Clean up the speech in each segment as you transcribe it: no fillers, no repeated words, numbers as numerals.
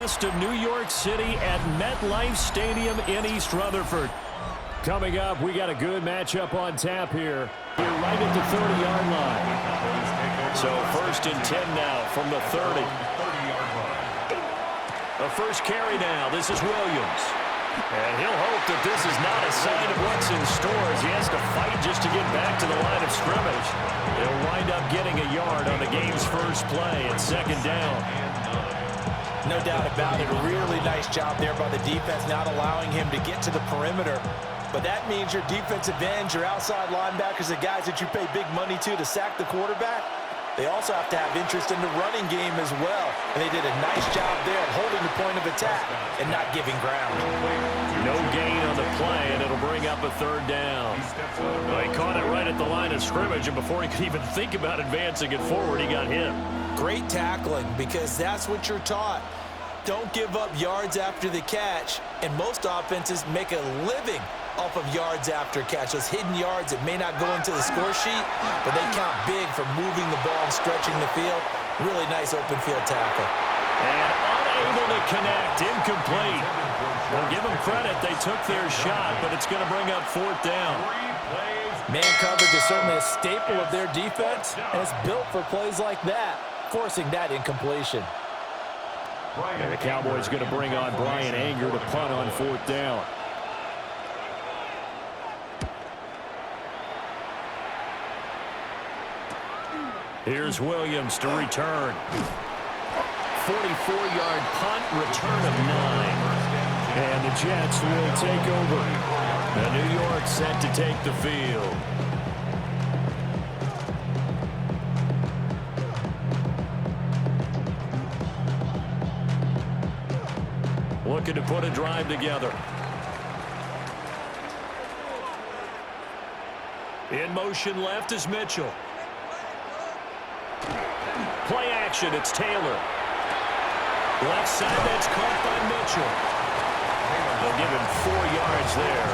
Of New York City at MetLife Stadium in East Rutherford. Coming up, we got a good matchup on tap here. You're right at the 30-yard line. So 1st and 10 now from the 30. A first carry now. This is Williams. And he'll hope that this is not a sign of what's in store as he has to fight just to get back to the line of scrimmage. He'll wind up getting a yard on the game's first play at 2nd down. No doubt about it. A really nice job there by the defense, not allowing him to get to the perimeter. But that means your defensive ends, your outside linebackers, the guys that you pay big money to sack the quarterback, they also have to have interest in the running game as well. And they did a nice job there of holding the point of attack and not giving ground. No gain on the play, and it'll bring up a 3rd down. Well, he caught it right at the line of scrimmage, and before he could even think about advancing it forward, he got hit. Great tackling, because that's what you're taught. Don't give up yards after the catch, and most offenses make a living off of yards after catch. Those hidden yards that may not go into the score sheet, but they count big for moving the ball and stretching the field. Really nice open field tackle. And unable to connect, incomplete. We'll give them credit. They took their shot, but it's going to bring up 4th down. Man coverage is certainly a staple of their defense, and it's built for plays like that, forcing that incompletion. And the Cowboys going to bring on Brian Anger to punt on 4th down. Here's Williams to return. 44-yard punt, return of 9. And the Jets will take over. The New York set to take the field. Looking to put a drive together. In motion left is Mitchell. Play action, it's Taylor. Left side, that's caught by Mitchell. They'll give him 4 yards there,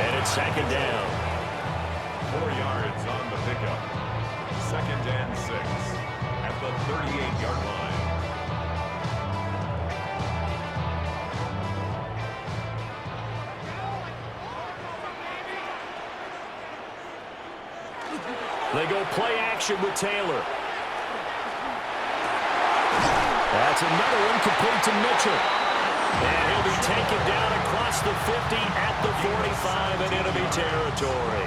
and it's 2nd down. 4 yards on the pickup. 2nd and 6 at the 38-yard line. They go play action with Taylor. That's another one complete to Mitchell. And he'll be taken down across the 50 at the 45 and enemy territory.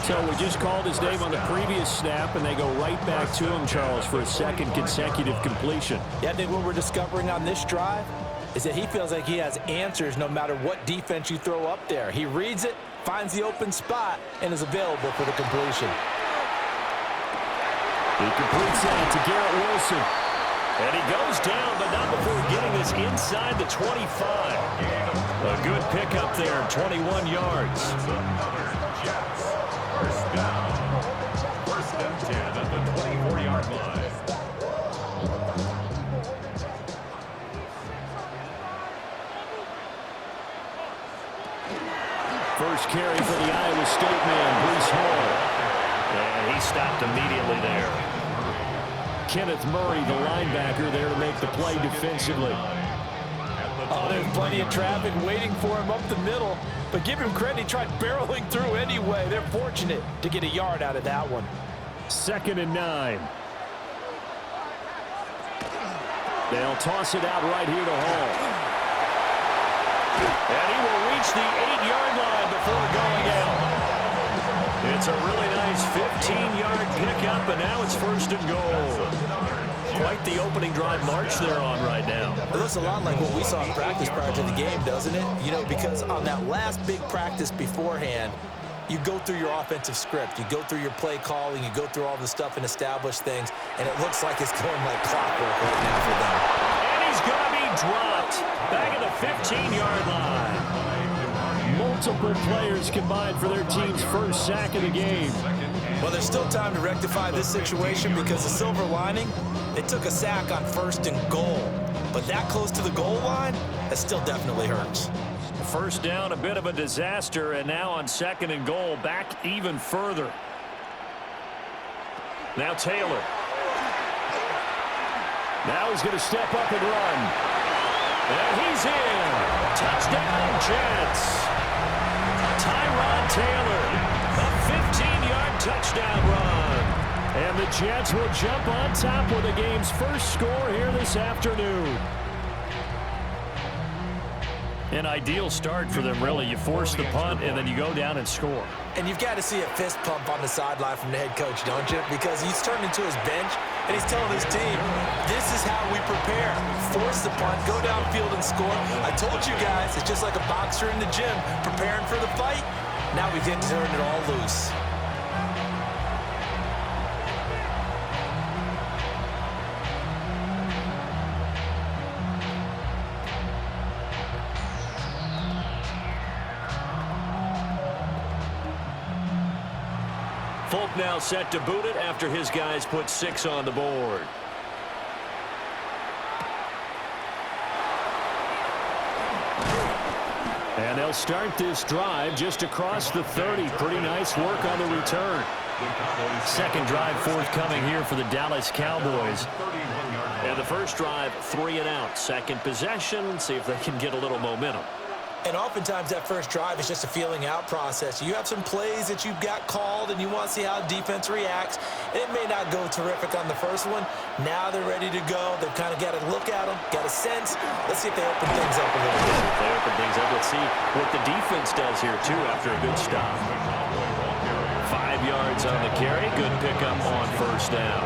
So we just called his name on the previous snap, and they go right back to him, Charles, for a 2nd consecutive completion. Yeah, I think what we're discovering on this drive is that he feels like he has answers no matter what defense you throw up there. He reads it, finds the open spot, and is available for the completion. He completes that to Garrett Wilson. And he goes down, but not before getting this inside the 25. A good pickup there, 21 yards. Jets. 1st down. 1st and 10 at the 24-yard line. First carry for the Iowa State man, Bruce Hall. And he stopped immediately there. Kenneth Murray, the linebacker, there to make the play defensively. Oh, there's plenty of traffic waiting for him up the middle. But give him credit, he tried barreling through anyway. They're fortunate to get a yard out of that one. 2nd and 9. They'll toss it out right here to Hall. And he will reach the 8-yard line before going out. It's a really nice 15-yard pickup, and now it's 1st and goal. Quite the opening drive march they're on right now. It looks a lot like what we saw in practice prior to the game, doesn't it? You know, because on that last big practice beforehand, you go through your offensive script, you go through your play calling, you go through all the stuff and establish things, and it looks like it's going like clockwork right now for them. And he's going to be dropped back at the 15-yard line. Multiple players combined for their team's first sack of the game. Well, there's still time to rectify this situation because the silver lining, they took a sack on 1st and goal. But that close to the goal line, that still definitely hurts. 1st down, a bit of a disaster, and now on 2nd and goal, back even further. Now Taylor. Now he's going to step up and run. Touchdown, Jets. Tyrod Taylor, a 15-yard touchdown run. And the Jets will jump on top with the game's first score here this afternoon. An ideal start for them, really. You force the punt, and then you go down and score. And you've got to see a fist pump on the sideline from the head coach, don't you? Because he's turned into his bench, and he's telling his team, this is how we prepare. Force the punt, go downfield and score. I told you guys, it's just like a boxer in the gym preparing for the fight. Now we get to turn it all loose. Folk now set to boot it after his guys put 6 on the board. And they'll start this drive just across the 30. Pretty nice work on the return. Second drive forthcoming here for the Dallas Cowboys. And the first drive, 3 and out. Second possession, see if they can get a little momentum. And oftentimes that first drive is just a feeling out process. You have some plays that you've got called and you want to see how defense reacts. It may not go terrific on the first one. Now they're ready to go. They've kind of got to look at them, got a sense. Let's see if they open things up a little bit. If they open things up, let's see what the defense does here too after a good stop. 5 yards on the carry. Good pickup on first down.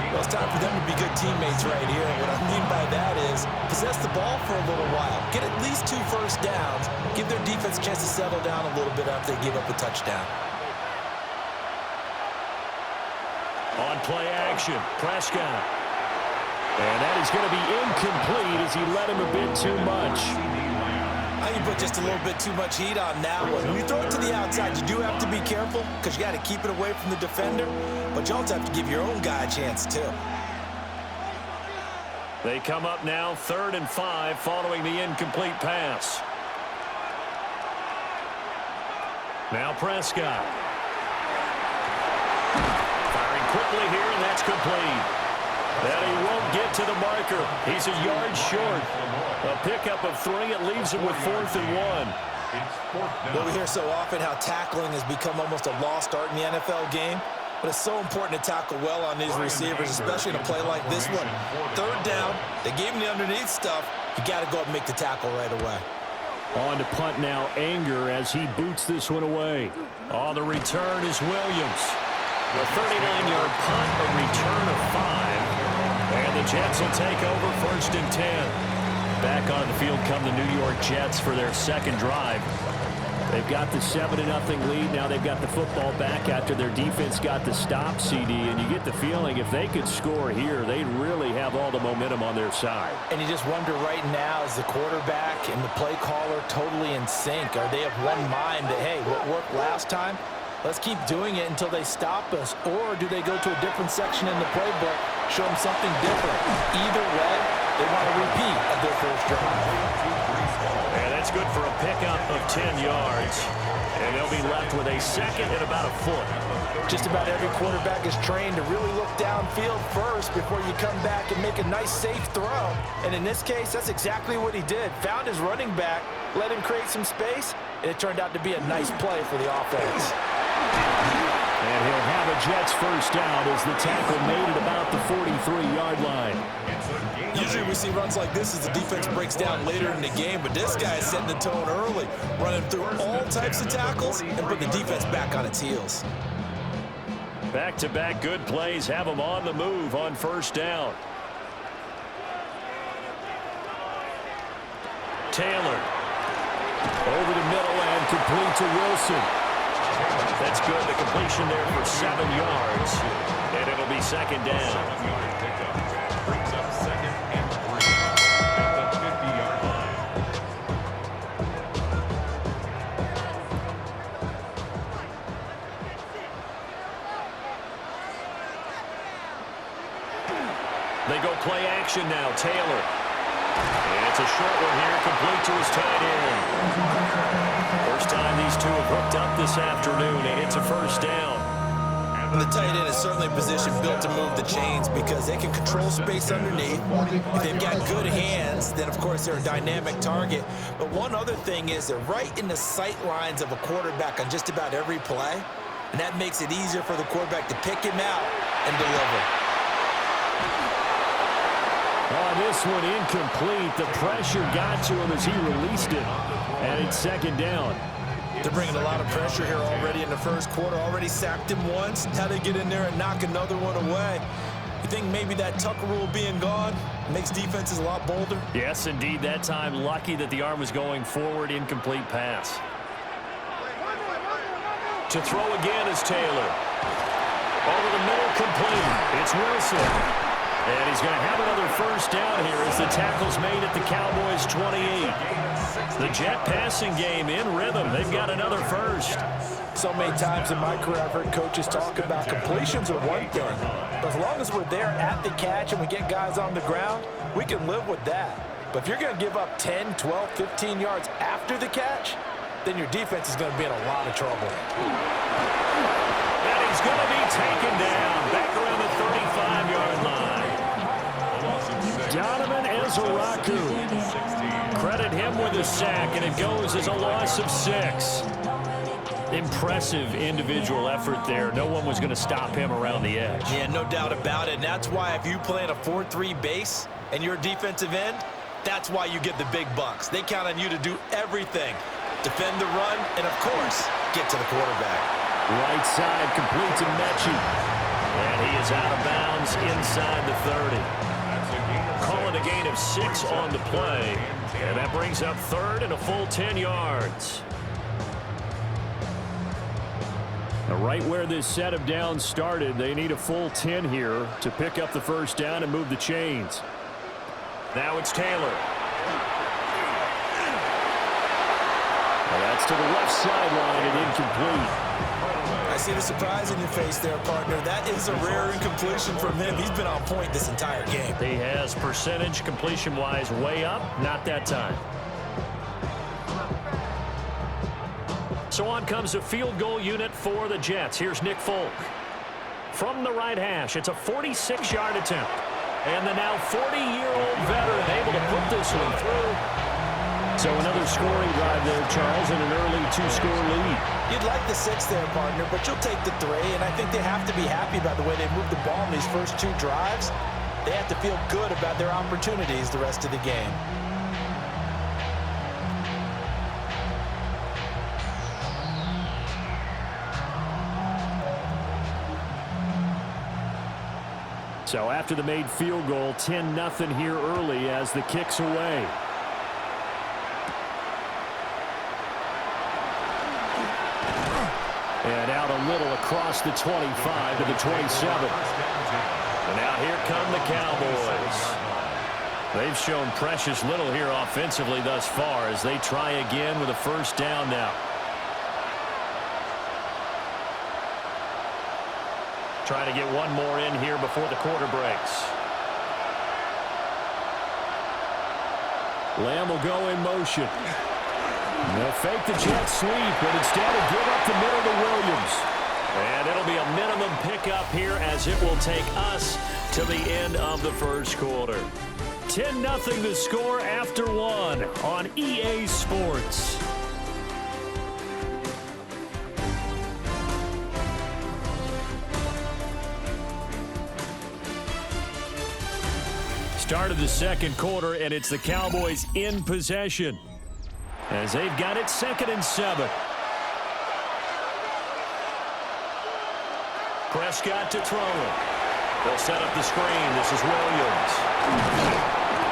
Well, it's time for them to be good teammates right here. And what I mean by that is possess the ball for a little while. Get at least 2 first downs. Give their defense a chance to settle down a little bit after they give up a touchdown. On play action, Prescott. And that is going to be incomplete as he led him a bit too much. I can put just a little bit too much heat on that one. When you throw it to the outside, you do have to be careful because you got to keep it away from the defender. But you also have to give your own guy a chance, too. They come up now 3rd and 5 following the incomplete pass. Now Prescott. Firing quickly here, and that's complete. And he won't get to the marker. He's a yard short. A pickup of 3. It leaves him with 4th and 1. Well, we hear so often how tackling has become almost a lost art in the NFL game. But it's so important to tackle well on these receivers, especially in a play like this one. 3rd down, they gave him the underneath stuff. You got to go up and make the tackle right away. On to punt now, Anger as he boots this one away. On the return is Williams. A 39-yard punt, a return of 5. And the Jets will take over 1st and 10. Back on the field come the New York Jets for their second drive. They've got the 7-0 lead. Now they've got the football back after their defense got the stop, CD. And you get the feeling if they could score here, they'd really have all the momentum on their side. And you just wonder right now, is the quarterback and the play caller totally in sync? Are they of one mind that, hey, what worked last time? Let's keep doing it until they stop us. Or do they go to a different section in the playbook, show them something different? Either way, they want a repeat of their first drive. And that's good for a pickup of 10 yards. And they'll be left with a 2nd and about a foot. Just about every quarterback is trained to really look downfield first before you come back and make a nice, safe throw. And in this case, that's exactly what he did. Found his running back, let him create some space, and it turned out to be a nice play for the offense. And he'll have a Jets first down as the tackle made at about the 43-yard line. Usually we see runs like this as the defense breaks down later in the game, but this guy is setting the tone early, running through all types of tackles and putting the defense back on its heels. Back-to-back good plays have them on the move on first down. Taylor. Over the middle and complete to Wilson. That's good. The completion there for 7 yards. And it'll be 2nd down. 7-yard pickup. Brings up 2nd and 3 at the 50-yard line. They go play action now. Taylor. And it's a short one here, complete to his tight end. First time these two have hooked up this afternoon, and it's a first down. And the tight end is certainly a position built to move the chains because they can control space underneath. If they've got good hands, then of course they're a dynamic target. But one other thing is they're right in the sight lines of a quarterback on just about every play. And that makes it easier for the quarterback to pick him out and deliver. Oh, this one incomplete. The pressure got to him as he released it. And it's second down. They're bringing a lot of pressure here already in the first quarter. Already sacked him once. How they get in there and knock another one away. You think maybe that Tucker rule being gone makes defenses a lot bolder? Yes, indeed. That time, lucky that the arm was going forward. Incomplete pass. To throw again is Taylor. Over the middle, complete. It's Wilson. And he's going to have another first down here as the tackle's made at the Cowboys' 28. The Jet passing game in rhythm. They've got another first. So many times in my career I've heard coaches talk about completions are one thing. But as long as we're there at the catch and we get guys on the ground, we can live with that. But if you're going to give up 10, 12, 15 yards after the catch, then your defense is going to be in a lot of trouble. And he's going to be taken down back around the 35-yard line. Donovan Ezeraku. Credit him with a sack, and it goes as a loss of 6. Impressive individual effort there. No one was going to stop him around the edge. Yeah, no doubt about it. And that's why if you play in a 4-3 base and you're a defensive end, that's why you get the big bucks. They count on you to do everything. Defend the run, and of course, get to the quarterback. Right side complete to Mechie. And he is out of bounds inside the 30. Calling a gain of 6 on the play. And that brings up third and a full 10 yards. Now, right where this set of downs started, they need a full 10 here to pick up the first down and move the chains. Now it's Taylor. Well, that's to the left sideline and incomplete. I see the surprise in your face there, partner. That is a rare incompletion from him. He's been on point this entire game. He has percentage completion-wise way up. Not that time. So on comes a field goal unit for the Jets. Here's Nick Folk. From the right hash, it's a 46-yard attempt. And the now 40-year-old veteran able to put this one through. So another scoring drive there, Charles, and an early 2-score lead. You'd like the 6 there, partner, but you'll take the 3, and I think they have to be happy about the way they moved the ball in these first 2 drives. They have to feel good about their opportunities the rest of the game. So after the made field goal, 10-0 here early as the kick's away. And out a little across the 25 to the 27. And now here come the Cowboys. They've shown precious little here offensively thus far as they try again with a first down now. Trying to get one more in here before the quarter breaks. Lamb will go in motion. They'll fake the jet sweep, but instead will give up the middle to Williams. And it'll be a minimum pickup here as it will take us to the end of the first quarter. 10-0 the score after 1 on EA Sports. Start of the second quarter, and it's the Cowboys in possession as they've got it 2nd and 7. Prescott to throw it. They'll set up the screen. This is Williams.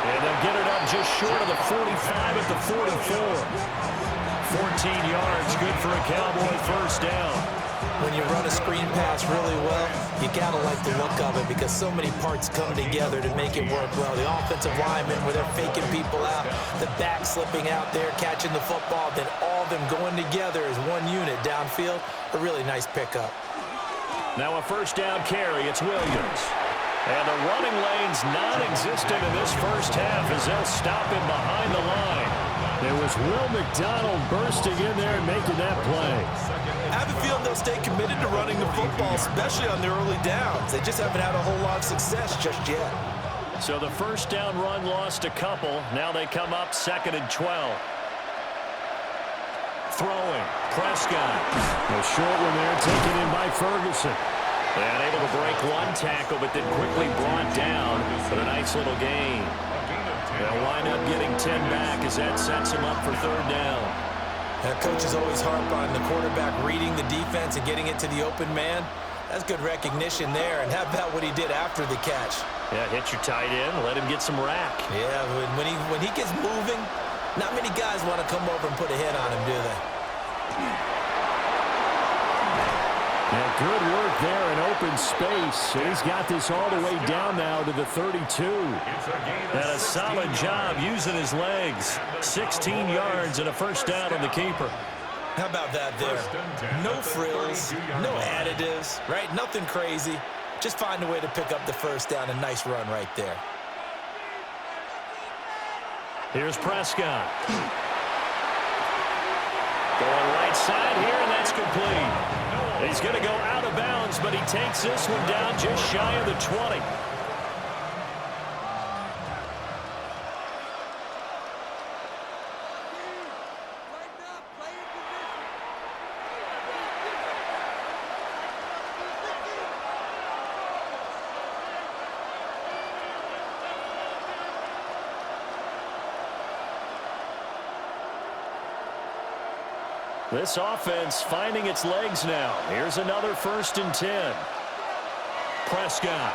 And they'll get it up just short of the 45 at the 44. 14 yards, good for a Cowboy first down. When you run a screen pass really well, you gotta like the look of it because so many parts come together to make it work well. The offensive linemen, where they're faking people out, the back slipping out there, catching the football, then all of them going together as one unit downfield. A really nice pickup. Now a first down carry, it's Williams. And the running lane's non-existent in this first half as they'll stop him behind the line. It was Will McDonald bursting in there and making that play. I have a feeling they'll stay committed to running the football, especially on their early downs. They just haven't had a whole lot of success just yet. So the first down run lost a couple. Now they come up 2nd and 12. Throwing. Prescott. A short one there taken in by Ferguson. And able to break one tackle, but then quickly brought down for a nice little gain. They'll wind up getting 10 back as that sets him up for 3rd down. Coaches always harp on the quarterback reading the defense and getting it to the open man. That's good recognition there. And how about what he did after the catch? Yeah, hit your tight end, let him get some rack. Yeah, when he gets moving, not many guys want to come over and put a hit on him, do they? Yeah, good work there in open space. And he's got this all the way down now to the 32. And a solid job using his legs. 16 yards and a first down on the keeper. How about that there? No frills, no additives, right? Nothing crazy. Just find a way to pick up the first down. A nice run right there. Here's Prescott. Going right side here, and that's complete. He's going to go out of bounds, but he takes this one down just shy of the 20. This offense finding its legs now. Here's another 1st and 10. Prescott.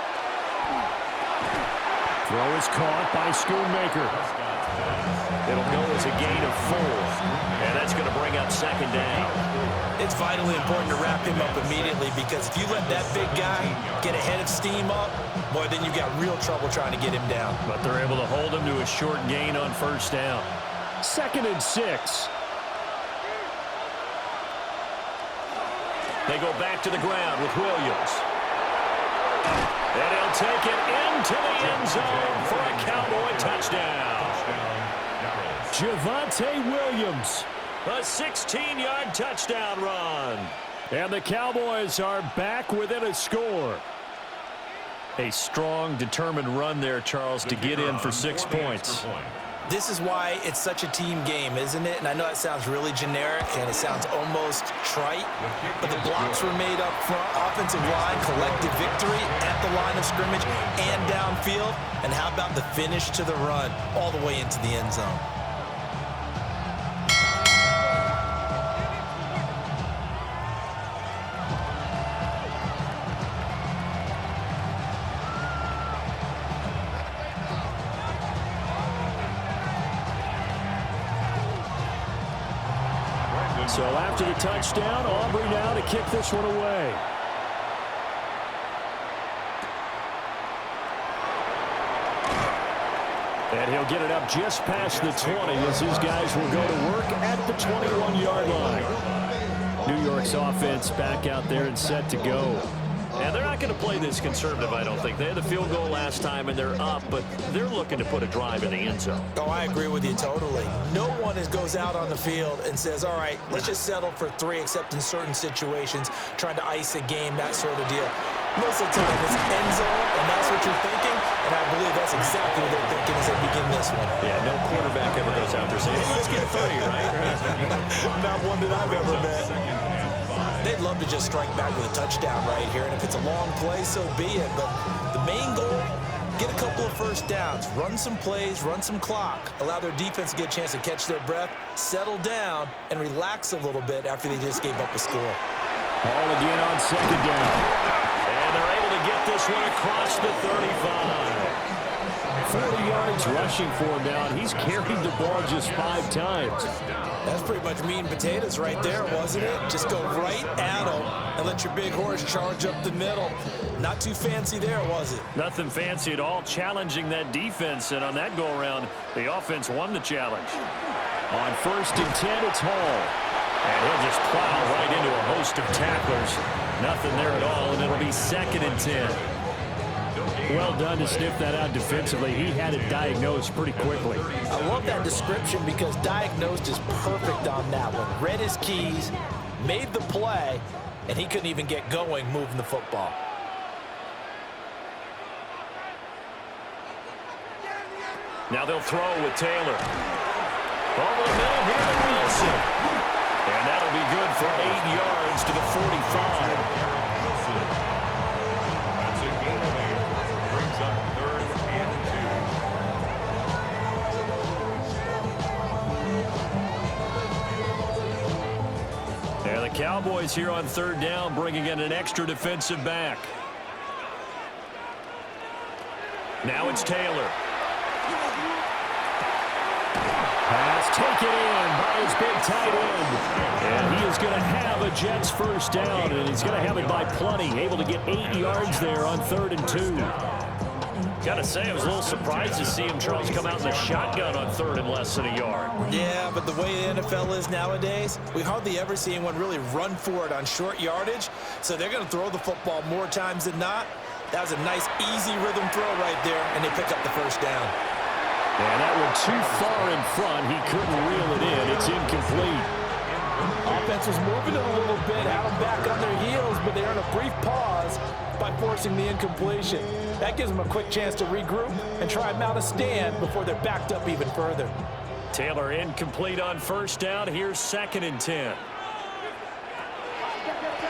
Throw is caught by Schoonmaker. It'll go as a gain of 4. And that's going to bring up 2nd down. It's vitally important to wrap him up immediately because if you let that big guy get a head of steam up, boy, then you've got real trouble trying to get him down. But they're able to hold him to a short gain on 1st down. 2nd and 6. They go back to the ground with Williams. And he'll take it into the end zone for a Cowboy touchdown. Javonte Williams, a 16-yard touchdown run. And the Cowboys are back within a score. A strong, determined run there, Charles, to get in for 6 points. This is why it's such a team game, isn't it? And I know that sounds really generic and it sounds almost trite, but the blocks were made up front, offensive line, collective victory at the line of scrimmage and downfield. And how about the finish to the run all the way into the end zone? So after the touchdown, Aubrey now to kick this one away. And he'll get it up just past the 20 as his guys will go to work at the 21-yard line. New York's offense back out there and set to go. And they're not going to play this conservative, I don't think. They had the field goal last time, and they're up, but they're looking to put a drive in the end zone. Oh, I agree with you totally. No one goes out on the field and says, all right, let's just settle for 3, except in certain situations, trying to ice a game, that sort of deal. Most of the time, it's end zone, and that's what you're thinking, and I believe that's exactly what they're thinking as they begin this one. Yeah, no quarterback ever goes out there saying, hey, let's get 30, right? Not one that I've ever met. They'd love to just strike back with a touchdown right here, and if it's a long play, so be it. But the main goal, get a couple of first downs, run some plays, run some clock, allow their defense to get a chance to catch their breath, settle down, and relax a little bit after they just gave up a score. Ball again on 2nd down. And they're able to get this one across the 35. 40 yards rushing for him now, and he's carried the ball just 5 times. That's pretty much meat and potatoes right there, wasn't it? Just go right at them and let your big horse charge up the middle. Not too fancy there, was it? Nothing fancy at all, challenging that defense, and on that go-around, the offense won the challenge. On 1st and 10, it's Hall. And he'll just plow right into a host of tacklers. Nothing there at all, and it'll be 2nd and 10. Well done to sniff that out defensively. He had it diagnosed pretty quickly. I love that description because diagnosed is perfect on that one. Read his keys, made the play, and he couldn't even get going moving the football. Now they'll throw with Taylor. Over the middle here to Wilson. And that'll be good for 8 yards to the 45. That's a gain of 8. Brings up 3rd and 2. And the Cowboys here on 3rd down, bringing in an extra defensive back. Now it's Taylor. Pass taken in by his big tight end. And he is going to have a Jets first down, and he's going to have it by plenty. Able to get 8 yards there on 3rd and 2. Got to say, I was a little surprised to see him, Charles, come out in the shotgun on 3rd and less than a yard. Yeah, but the way the NFL is nowadays, we hardly ever see anyone really run for it on short yardage. So they're going to throw the football more times than not. That was a nice, easy rhythm throw right there, and they pick up the first down. And that one too far in front. He couldn't reel it in. It's incomplete. Offense was moving it a little bit, had them back on their heels, but they earn a brief pause by forcing the incompletion. That gives them a quick chance to regroup and try and mount a stand before they're backed up even further. Taylor incomplete on first down. Here's 2nd and 10.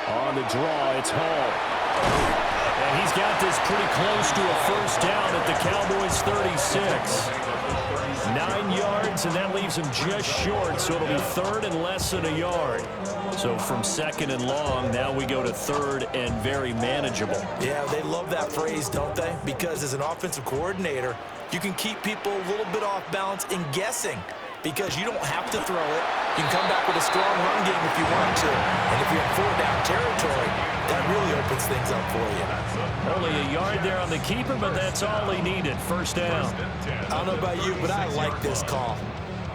On the draw, it's Hall. And he's got this pretty close to a first down at the Cowboys' 36. 9 yards, and that leaves him just short, so it'll be 3rd and less than a yard. So from 2nd and long, now we go to 3rd and very manageable. Yeah, they love that phrase, don't they? Because as an offensive coordinator, you can keep people a little bit off balance in guessing because you don't have to throw it. You can come back with a strong run game if you want to. And if you're in 4-down territory, that really opens things up for you. Only a yard there on the keeper, but that's all he needed. First down. I don't know about you, but I like this call.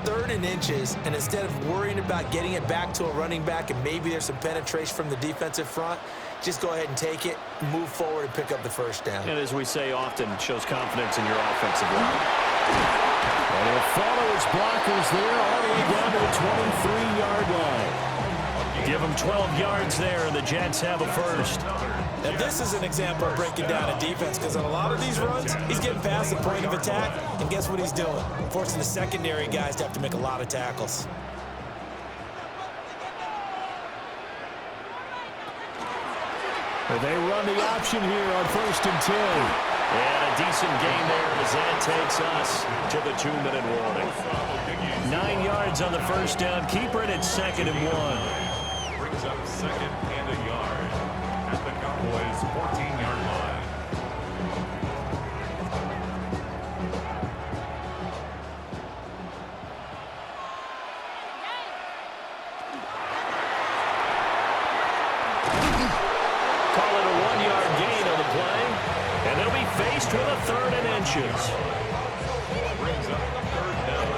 3rd and inches, and instead of worrying about getting it back to a running back and maybe there's some penetration from the defensive front, just go ahead and take it, move forward, and pick up the first down. And as we say often, shows confidence in your offensive line. And he'll follow his blockers there all the way down to the 23-yard line. Give him 12 yards there, and the Jets have a first. Now, this is an example of breaking down a defense because on a lot of these runs, he's getting past the point of attack, and guess what he's doing? Forcing the secondary guys to have to make a lot of tackles. And they run the option here on 1st and 10. And a decent gain there as that takes us to the 2-minute warning. 9 yards on the first down. Keeper it at 2nd and 1. Brings up 2nd and a yard at the Cowboys' 14-yard line. Call it a 1-yard gain on the play. And they'll be faced with a 3rd and inches. Brings up 3rd down.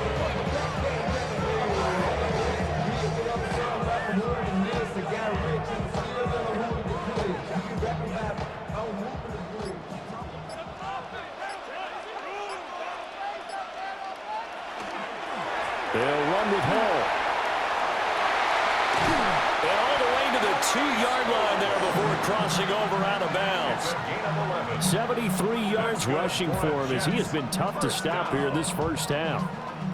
They'll run with Hall. And all the way to the 2-yard line there before crossing over out of bounds. 73 yards rushing for him as he has been tough to stop here this first half.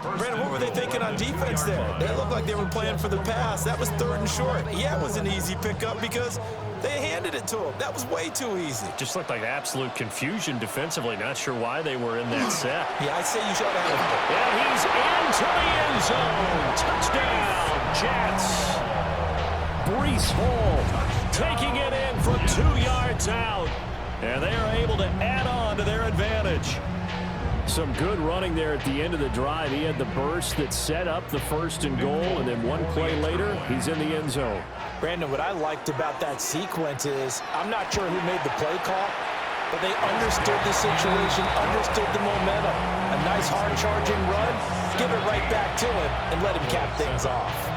Brandon, what were they thinking on defense there? They looked like they were playing for the pass. That was 3rd and short. Yeah, it was an easy pickup because they handed it to him. That was way too easy. Just looked like absolute confusion defensively. Not sure why they were in that set. Yeah, I'd say you should have him. And he's into the end zone. Touchdown, Jets. Breece Hall taking it in from 2 yards out. And they are able to add on to their advantage. Some good running there at the end of the drive. He had the burst that set up the 1st and goal, and then one play later, he's in the end zone. Brandon, what I liked about that sequence is I'm not sure who made the play call, but they understood the situation, understood the momentum. A nice hard-charging run, give it right back to him, and let him cap things off.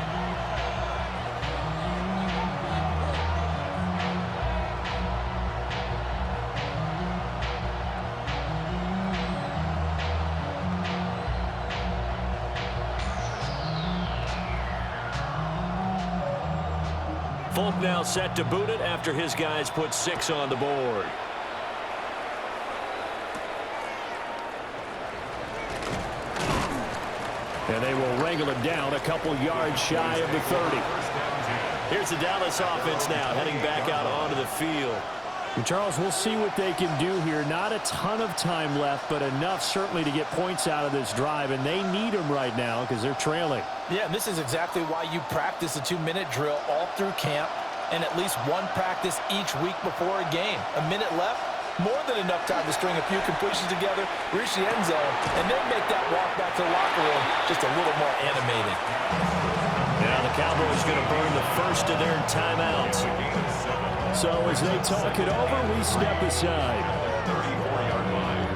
Folk now set to boot it after his guys put 6 on the board. And they will wrangle it down a couple yards shy of the 30. Here's the Dallas offense now heading back out onto the field. And Charles, we'll see what they can do here. Not a ton of time left, but enough certainly to get points out of this drive, and they need them right now because they're trailing. Yeah, and this is exactly why you practice a 2-minute drill all through camp and at least one practice each week before a game. A minute left, more than enough time to string a few completions together, reach the end zone, and then make that walk back to the locker room just a little more animated. Now the Cowboys going to burn the first of their timeouts. So as they talk it over, we step aside. 34-yard line.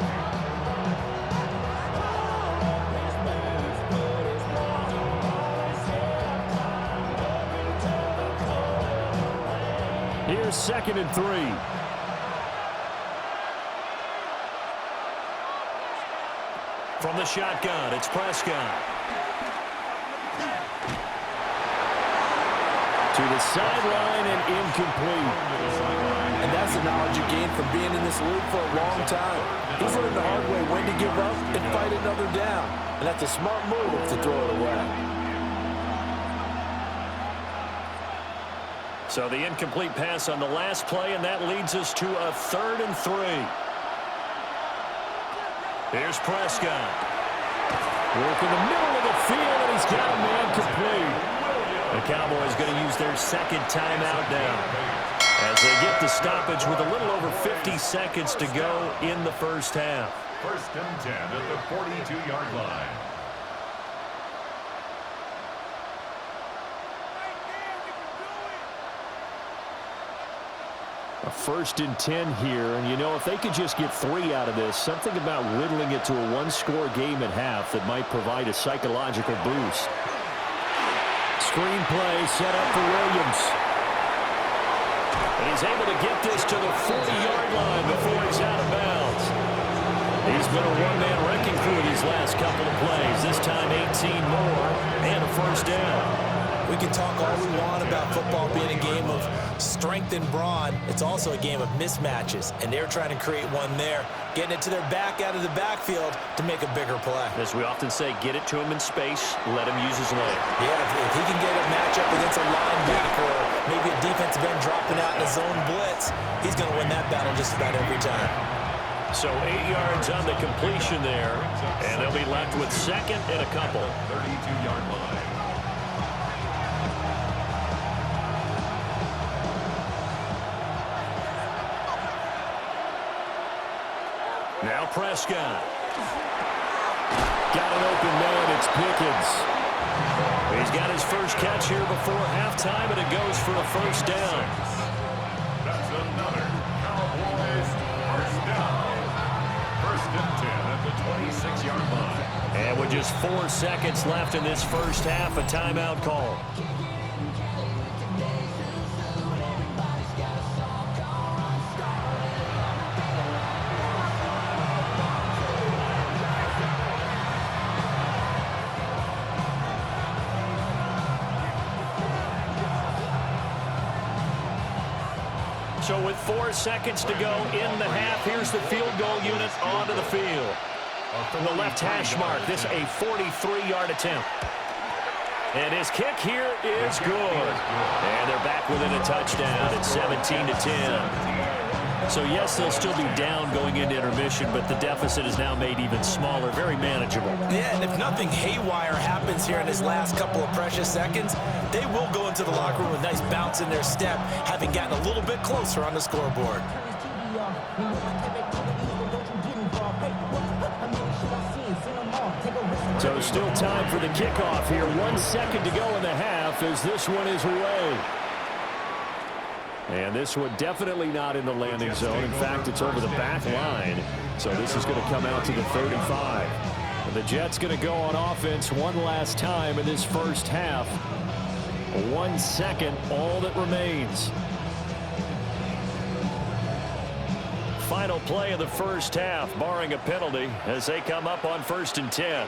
Here's 2nd and 3. From the shotgun, it's Prescott. To the sideline and incomplete. And that's the knowledge you gain from being in this league for a long time. He's learned the hard way when to give up and fight another down. And that's a smart move to throw it away. So the incomplete pass on the last play, and that leads us to a 3rd and 3. Here's Prescott. Work in the middle of the field, and he's got a man complete. The Cowboys going to use their 2nd timeout now as they get the stoppage with a little over 50 seconds to go in the first half. 1st and 10 at the 42-yard line. A 1st and 10 here, and you know, if they could just get 3 out of this, something about whittling it to a 1-score game at half that might provide a psychological boost. Screenplay set up for Williams. And he's able to get this to the 40-yard line before he's out of bounds. He's been a one-man wrecking crew these last couple of plays. This time 18 more and a 1st down. We can talk all we want about football being a game of strength and brawn. It's also a game of mismatches, and they're trying to create one there, getting it to their back out of the backfield to make a bigger play. As we often say, get it to him in space, let him use his leg. Yeah, if he can get a matchup against a linebacker or maybe a defensive end dropping out in a zone blitz, he's going to win that battle just about every time. So 8 yards on the completion there, and they'll be left with 2nd and a couple. 32-yard line. Now Prescott. Got an open man, it's Pickens. He's got his first catch here before halftime, and it goes for a 1st down. That's another Cowboys 1st down. 1st and 10 at the 26-yard line. And with just 4 seconds left in this first half, a timeout call. So with 4 seconds to go in the half, here's the field goal unit onto the field. From the left hash mark, this a 43-yard attempt. And his kick here is good. And they're back within a touchdown at 17-10. So yes, they'll still be down going into intermission, but the deficit is now made even smaller, very manageable. Yeah, and if nothing haywire happens here in his last couple of precious seconds, they will go into the locker room with a nice bounce in their step, having gotten a little bit closer on the scoreboard. So still time for the kickoff here. 1 second to go in the half as this one is away. And this one definitely not in the landing zone. In fact, it's over the back line. So this is going to come out to the 35. And the Jets going to go on offense one last time in this first half. 1 second, all that remains. Final play of the first half, barring a penalty, as they come up on 1st and 10.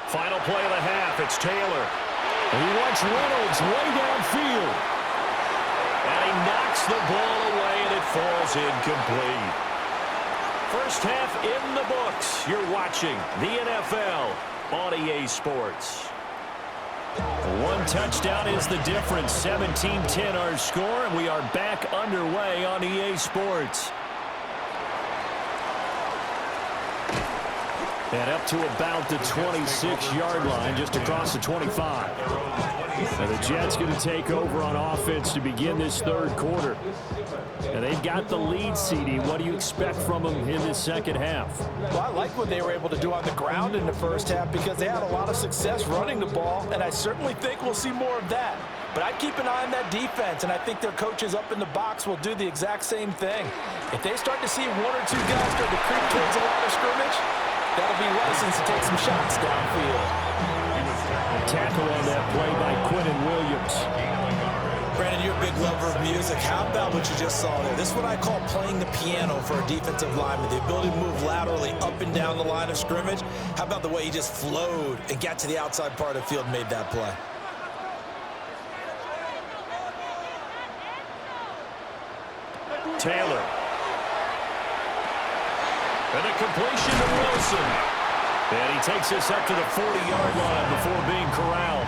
Final play of the half, it's Taylor. He wants Reynolds way downfield. And he knocks the ball away, and it falls incomplete. First half in the books. You're watching the NFL on EA Sports. One touchdown is the difference. 17-10 our score, and we are back underway on EA Sports. And up to about the 26-yard line, just across the 25. And the Jets going to take over on offense to begin this third quarter. And they've got the lead, CD. What do you expect from them in this second half? Well, I like what they were able to do on the ground in the first half because they had a lot of success running the ball, and I certainly think we'll see more of that. But I'd keep an eye on that defense, and I think their coaches up in the box will do the exact same thing. If they start to see one or two guys start to creep towards the line of scrimmage, that'll be license to take some shots downfield. Tackle on that play by Quinnen Williams. Brandon, you're a big lover of music. How about what you just saw there? This is what I call playing the piano for a defensive lineman. The ability to move laterally up and down the line of scrimmage. How about the way he just flowed and got to the outside part of the field and made that play? Taylor. And a completion to Wilson. And he takes this up to the 40-yard line before being corralled.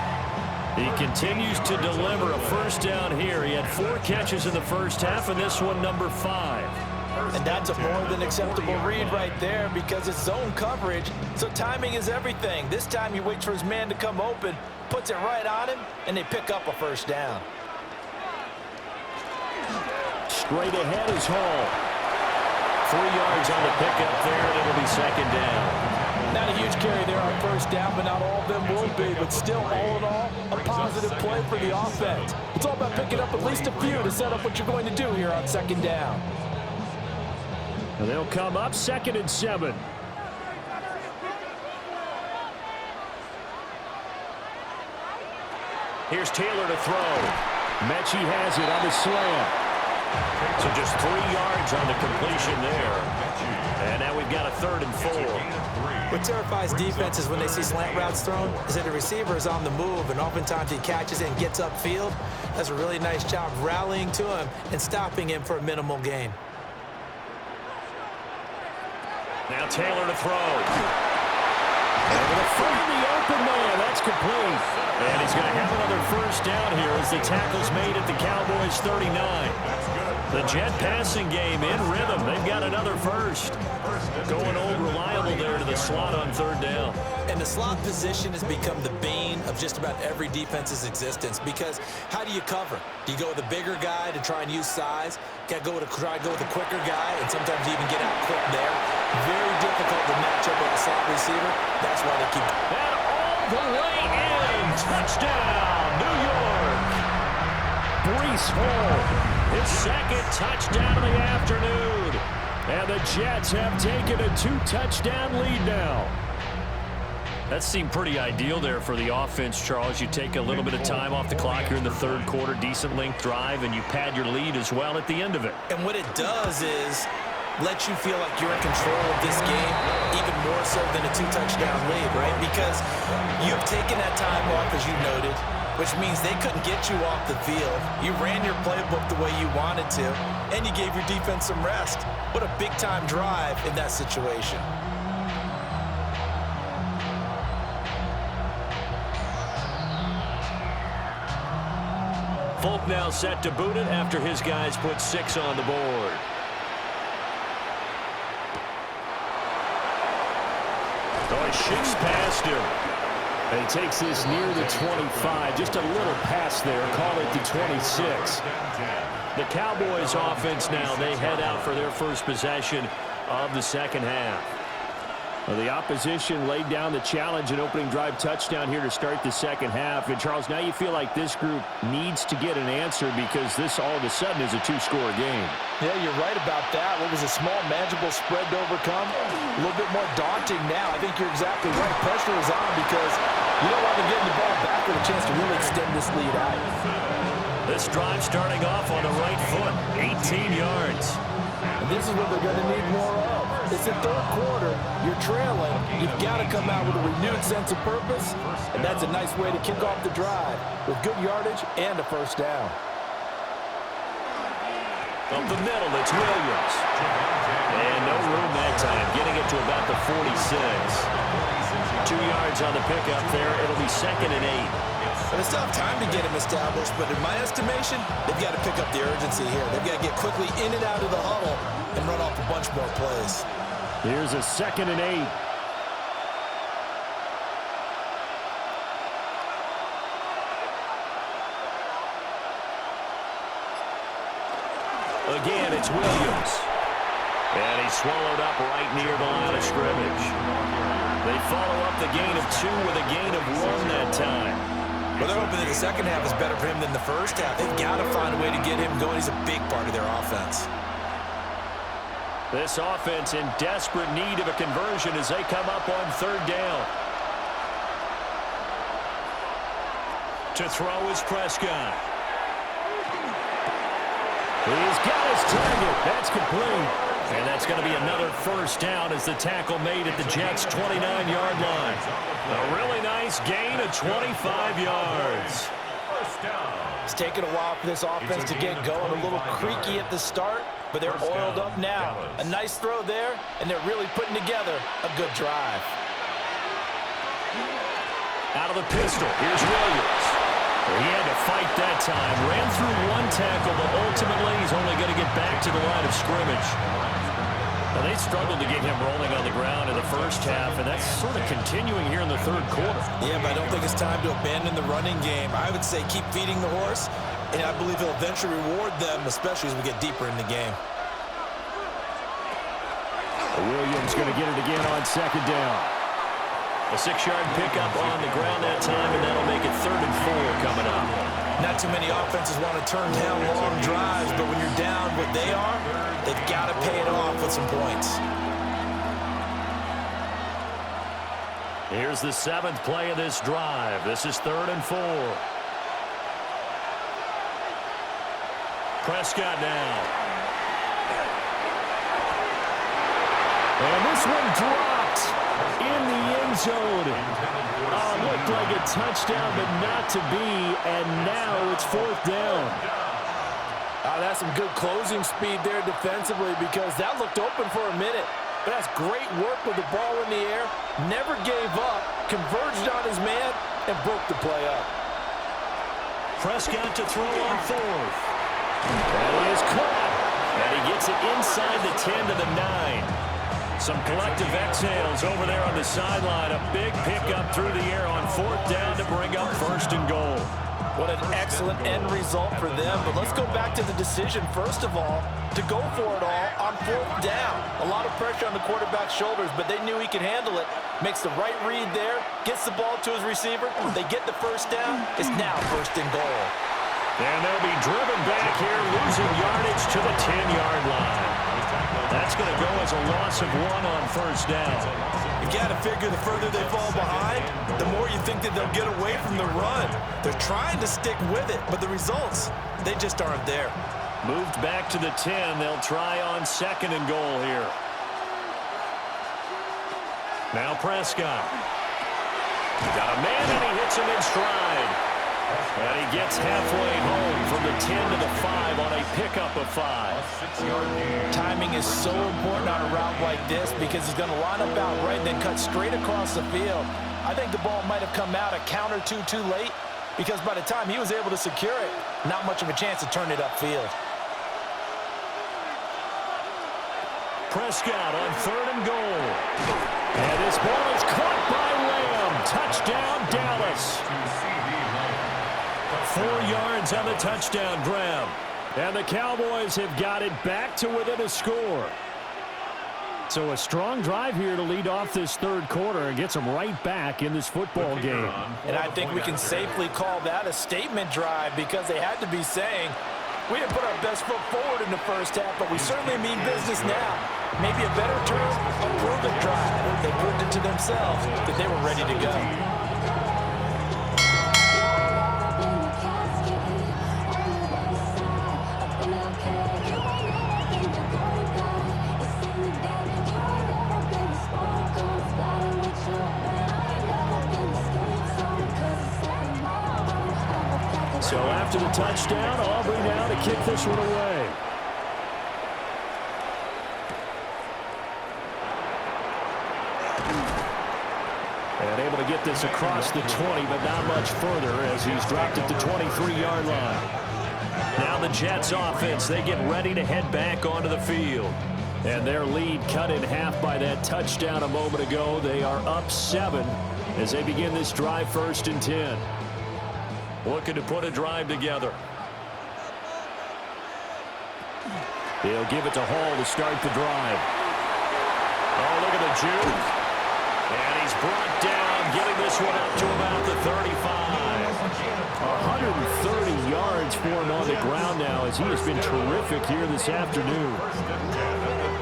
He continues to deliver a first down here. He had 4 catches in the first half, and this one number 5. And that's a more than acceptable read right there because it's zone coverage, so timing is everything. This time he waits for his man to come open, puts it right on him, and they pick up a first down. Straight ahead is Hall. 3 yards on the pickup there, and it'll be second down. Not a huge carry there on first down, but not all of them will be. But still, all in all, a positive play for the offense. It's all about picking up at least a few to set up what you're going to do here on second down. And they'll come up 2nd and 7. Here's Taylor to throw. Mechie has it on the slam. So just 3 yards on the completion there. And now we've got a 3rd and 4. What terrifies defenses when they see slant routes thrown is that the receiver is on the move, and oftentimes he catches it and gets upfield. Does a really nice job rallying to him and stopping him for a minimal gain. Now Taylor to throw. Able to find the open man. That's complete. And he's going to have another first down here as the tackle's made at the Cowboys 39. The Jet passing game in rhythm. They've got another first. Going old reliable there to the slot on 3rd down. And the slot position has become the bane of just about every defense's existence because how do you cover? Do you go with a bigger guy to try and use size? Got to try to go with a quicker guy and sometimes even get out quick there. Very difficult to match up with a slot receiver. That's why they keep... And all the way in. Touchdown, New York. Breece Hall. His 2nd touchdown of the afternoon. And the Jets have taken a 2-touchdown lead now. That seemed pretty ideal there for the offense, Charles. You take a little bit of time off the clock here in the 3rd quarter, decent length drive, and you pad your lead as well at the end of it. And what it does is let you feel like you're in control of this game, even more so than a 2-touchdown lead, right? Because you've taken that time off, as you noted, which means they couldn't get you off the field. You ran your playbook the way you wanted to, and you gave your defense some rest. What a big-time drive in that situation. Folk now set to boot it after his guys put 6 on the board. Oh, he shoots past him. And he takes this near the 25. Just a little pass there. Call it the 26. The Cowboys offense now, they head out for their first possession of the second half. Well, the opposition laid down the challenge and opening drive touchdown here to start the second half. And, Charles, now you feel like this group needs to get an answer because this all of a sudden is a 2-score game. Yeah, you're right about that. What was a small, manageable spread to overcome? A little bit more daunting now. I think you're exactly right. Pressure is on because you don't want to get the ball back with a chance to really extend this lead out. This drive starting off on the right foot, 18 yards. And this is what they're going to need more of. It's the third quarter. You're trailing. You've got to come out with a renewed sense of purpose, and that's a nice way to kick off the drive with good yardage and a first down. Up the middle, it's Williams. And no room that time, getting it to about the 46. 2 yards on the pickup there. It'll be 2nd and 8. But they still have time to get him established, but in my estimation, they've got to pick up the urgency here. They've got to get quickly in and out of the huddle and run off a bunch more plays. Here's a 2nd and 8. Again, it's Williams. And he's swallowed up right near the line of scrimmage. They follow up the gain of 2 with a gain of 1 that time. Well, they're hoping that the second half is better for him than the first half. They've got to find a way to get him going. He's a big part of their offense. This offense in desperate need of a conversion as they come up on 3rd down. To throw is Prescott. He's got his target. That's complete. And that's going to be another first down as the tackle made at the Jets' 29-yard line. A really nice gain of 25 yards. It's taken a while for this offense to get going. A little creaky at the start, but they're oiled up now. A nice throw there, and they're really putting together a good drive. Out of the pistol, here's Williams. He had to fight that time. Ran through 1 tackle, but ultimately he's only going to get back to the line of scrimmage. Now, they struggled to get him rolling on the ground in the first half, and that's sort of continuing here in the 3rd quarter. Yeah, but I don't think it's time to abandon the running game. I would say keep feeding the horse, and I believe he'll eventually reward them, especially as we get deeper in the game. Williams going to get it again on 2nd down. A 6-yard pickup on the ground that time, and that'll make it 3rd and 4 coming up. Not too many offenses want to turn down long drives, but when you're down what they are, they've got to pay it off with some points. Here's the 7th play of this drive. This is 3rd and 4. Prescott now. And this one dropped in the end zone. Looked like a touchdown, but not to be, and now it's 4th down. That's some good closing speed there defensively because that looked open for a minute. But that's great work with the ball in the air. Never gave up, converged on his man, and broke the play up. Prescott to throw on 4th. That is caught. And he gets it inside the 10 to the 9. Some collective exhales over there on the sideline. A big pickup through the air on 4th down to bring up 1st and goal. What an excellent end result for them. But let's go back to the decision, first of all, to go for it all on 4th down. A lot of pressure on the quarterback's shoulders, but they knew he could handle it. Makes the right read there, gets the ball to his receiver. They get the first down. It's now 1st and goal. And they'll be driven back here, losing yardage to the 10-yard line. That's going to go as a loss of 1 on 1st down. You've got to figure the further they fall behind, the more you think that they'll get away from the run. They're trying to stick with it, but the results, they just aren't there. Moved back to the 10. They'll try on 2nd and goal here. Now Prescott. Got a man, and he hits him in stride. And he gets halfway home from the 10 to the 5 on a pickup of 5. Timing is so important on a route like this because he's going to line up out right and then cut straight across the field. I think the ball might have come out a count or two too late because by the time he was able to secure it, not much of a chance to turn it upfield. Prescott on 3rd and goal. And this ball is caught by Lamb. Touchdown, Dallas. 4 yards on the touchdown grab. And the Cowboys have got it back to within a score. So a strong drive here to lead off this 3rd quarter and gets them right back in this football game. And I think we can safely call that a statement drive because they had to be saying, we didn't put our best foot forward in the first half, but we certainly mean business now. Maybe a better term, a prove-it drive. They proved it to themselves that they were ready to go. So after the touchdown, Aubrey now to kick this one away. And able to get this across the 20, but not much further as he's dropped at the 23-yard line. Now the Jets offense, they get ready to head back onto the field. And their lead cut in half by that touchdown a moment ago. They are up 7 as they begin this drive 1st and 10. Looking to put a drive together. He'll give it to Hall to start the drive. Oh, look at the juke. And he's brought down, getting this one up to about the 35. 130 yards for him on the ground now as he has been terrific here this afternoon.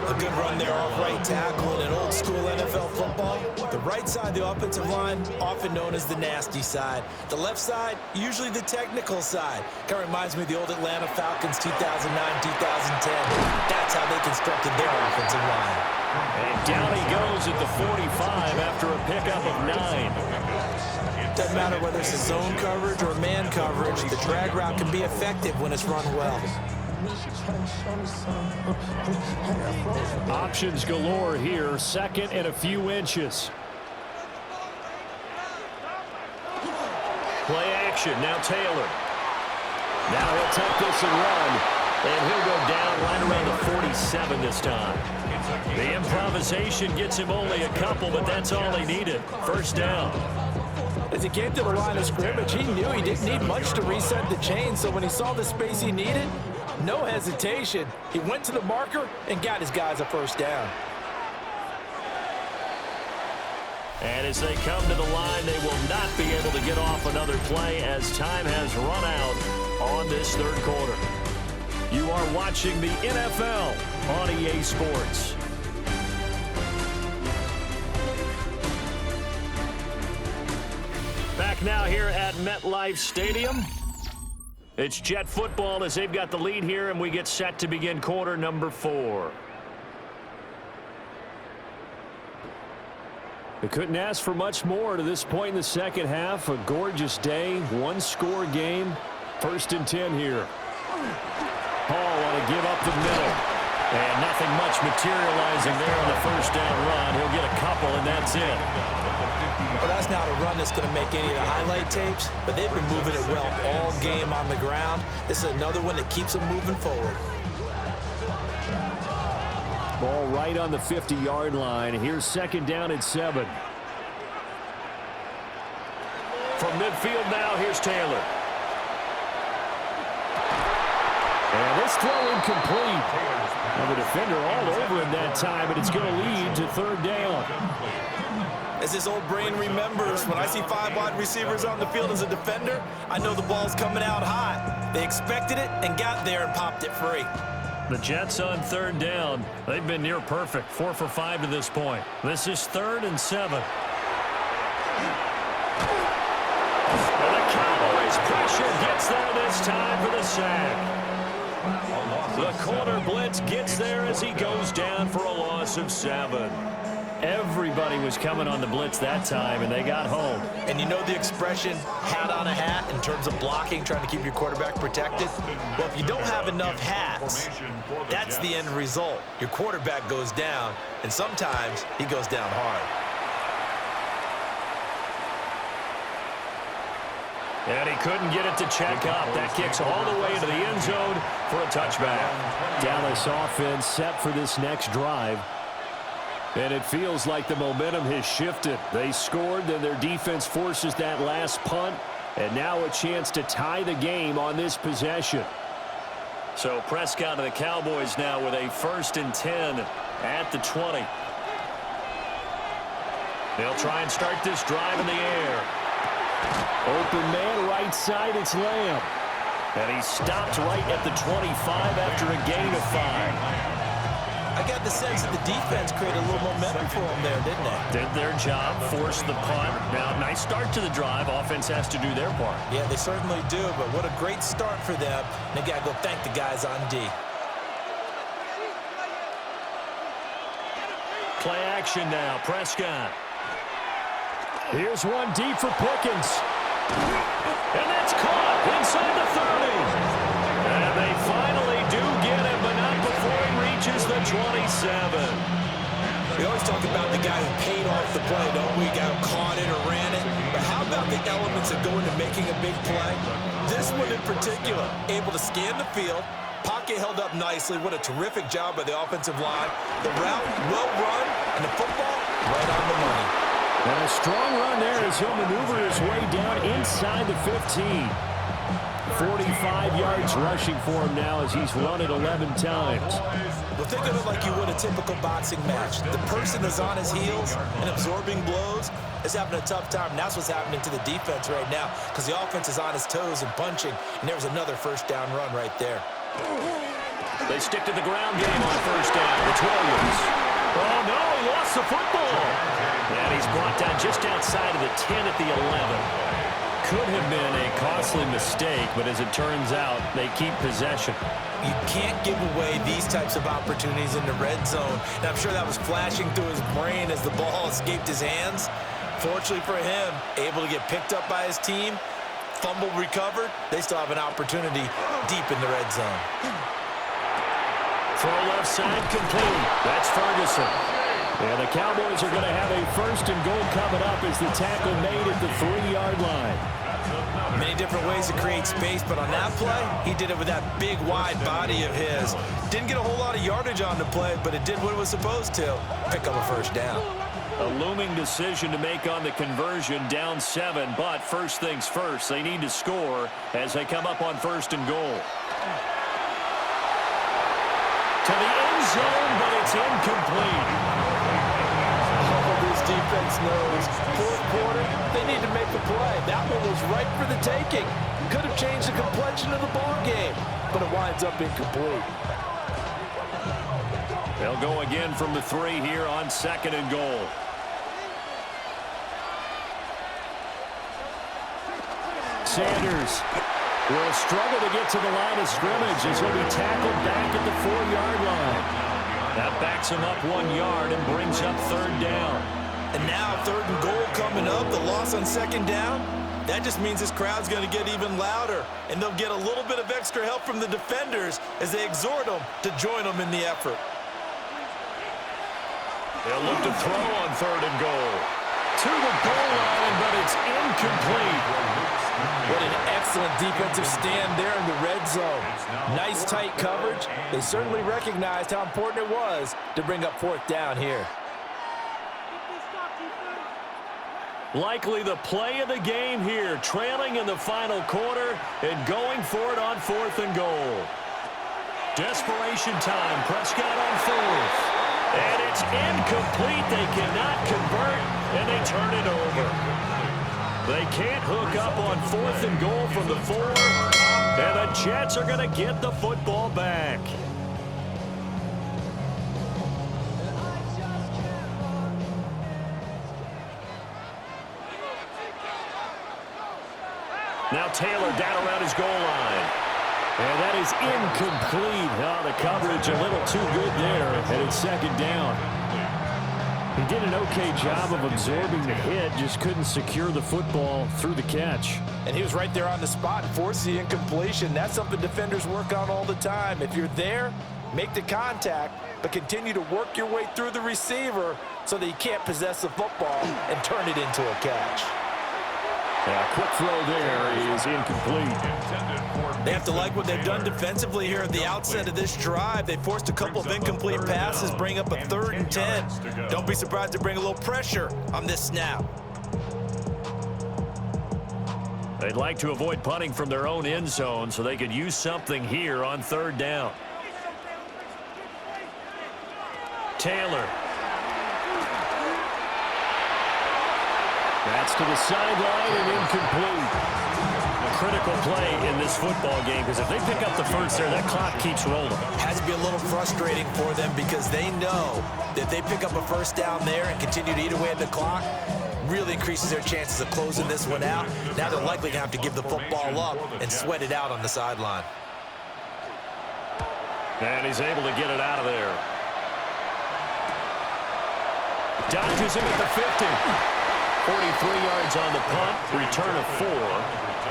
A good run there off right tackle in an old-school NFL football. The right side of the offensive line, often known as the nasty side. The left side, usually the technical side. Kind of reminds me of the old Atlanta Falcons 2009-2010. That's how they constructed their offensive line. And down he goes at the 45 after a pickup of 9. Doesn't matter whether it's a zone coverage or man coverage, the drag route can be effective when it's run well. Options galore here, 2nd and a few inches. Play action, now Taylor. Now he'll take this and run. And he'll go down right around the 47 this time. The improvisation gets him only a couple, but that's all he needed. 1st down. As he came to the line of scrimmage, he knew he didn't need much to reset the chain, so when he saw the space he needed, no hesitation. He went to the marker and got his guys a 1st down. And as they come to the line, they will not be able to get off another play as time has run out on this 3rd quarter. You are watching the NFL on EA Sports. Back now here at MetLife Stadium. It's Jet football as they've got the lead here, and we get set to begin quarter number 4. They couldn't ask for much more to this point in the 2nd half. A gorgeous day, 1-score game. 1st and 10 here. Hall want to give up the middle. And nothing much materializing there on the 1st down run. He'll get a couple, and that's it. Well, that's not a run that's going to make any of the highlight tapes, but they've been moving it well all game on the ground. This is another one that keeps them moving forward. Ball right on the 50-yard line. Here's 2nd down and 7. From midfield now, here's Taylor. And this throw incomplete. And the defender all over him that time, but it's going to lead to 3rd down. As his old brain remembers, when I see 5 wide receivers on the field as a defender, I know the ball's coming out hot. They expected it and got there and popped it free. The Jets on 3rd down. They've been near perfect, 4 for 5 to this point. This is 3rd and 7. And the Cowboys pressure gets there this time for the sack. The corner blitz gets there as he goes down for a loss of 7. Everybody was coming on the blitz that time, and they got home. And you know the expression, hat on a hat, in terms of blocking, trying to keep your quarterback protected? Well, if you don't have enough hats, that's the end result. Your quarterback goes down, and sometimes he goes down hard. And he couldn't get it to check up. That kicks all the way into the end zone for a touchback. Dallas offense set for this next drive. And it feels like the momentum has shifted. They scored, then their defense forces that last punt. And now a chance to tie the game on this possession. So Prescott and the Cowboys now with a 1st and 10 at the 20. They'll try and start this drive in the air. Open man, right side, it's Lamb. And he stopped right at the 25 after a gain of 5. I got the sense that the defense created a little momentum for them there, didn't they? Did their job, forced the punt. Now, nice start to the drive. Offense has to do their part. Yeah, they certainly do, but what a great start for them. And they got to go thank the guys on D. Play action now, Prescott. Here's one deep for Pickens. And that's caught inside the 30. And they finally do get him, but not before he reaches the 27. We always talk about the guy who paid off the play, don't we? Guy who caught it or ran it. But how about the elements that go into making a big play? This one in particular, able to scan the field, pocket held up nicely. What a terrific job by the offensive line. The route, well run, and the football, right on the money. And a strong run there as he'll maneuver his way down inside the 15. 45 yards rushing for him now as he's run it 11 times. Well, think of it like you would a typical boxing match. The person that's on his heels and absorbing blows is having a tough time. And that's what's happening to the defense right now because the offense is on his toes and punching. And there was another first down run right there. They stick to the ground game on first down. It's Williams. Oh, no, he lost the football. And he's brought down just outside of the 10 at the 11. Could have been a costly mistake, but as it turns out, they keep possession. You can't give away these types of opportunities in the red zone. And I'm sure that was flashing through his brain as the ball escaped his hands. Fortunately for him, able to get picked up by his team, fumble recovered. They still have an opportunity deep in the red zone. Throw left side complete. That's Ferguson. And the Cowboys are going to have a first and goal coming up as the tackle made at the 3-yard line. Many different ways to create space, but on that play, he did it with that big, wide body of his. Didn't get a whole lot of yardage on the play, but it did what it was supposed to, pick up a first down. A looming decision to make on the conversion, down 7, but first things first, they need to score as they come up on first and goal. To the end zone, but it's incomplete. This defense knows fourth quarter, they need to make a play. That one was right for the taking. Could have changed the complexion of the ball game, but it winds up incomplete. They'll go again from the 3 here on second and goal. Sanders will struggle to get to the line of scrimmage as he'll be tackled back at the 4-yard line. That backs him up 1 yard and brings up third down. And now third and goal coming up, the loss on second down. That just means this crowd's going to get even louder, and they'll get a little bit of extra help from the defenders as they exhort them to join them in the effort. They'll look to throw on third and goal. To the goal line, but it's incomplete. What an excellent defensive stand there in the red zone. Nice tight coverage. They certainly recognized how important it was to bring up fourth down here. Likely the play of the game here, trailing in the final quarter and going for it on fourth and goal. Desperation time, Prescott on fourth. And it's incomplete. They cannot convert, and they turn it over. They can't hook up on fourth and goal from the 4, and the Jets are going to get the football back. Now Taylor down around his goal line. And that is incomplete. Oh, the coverage a little too good there, and it's second down. He did an okay job of absorbing the hit, just couldn't secure the football through the catch. And he was right there on the spot and forced the incompletion. That's something defenders work on all the time. If you're there, make the contact, but continue to work your way through the receiver so that you can't possess the football and turn it into a catch. Yeah, quick throw there is incomplete. They have to like what they've done defensively here at the outset of this drive. They forced a couple of incomplete passes, bring up a 3rd and 10. Don't be surprised to bring a little pressure on this snap. They'd like to avoid punting from their own end zone so they could use something here on third down. Taylor. That's to the sideline and incomplete. A critical play in this football game because if they pick up the first there, that clock keeps rolling. Has to be a little frustrating for them because they know that if they pick up a first down there and continue to eat away at the clock, really increases their chances of closing this one out. Now they're likely to have to give the football up and sweat it out on the sideline. And he's able to get it out of there. Dodges him at the 50. 43 yards on the punt, return of 4.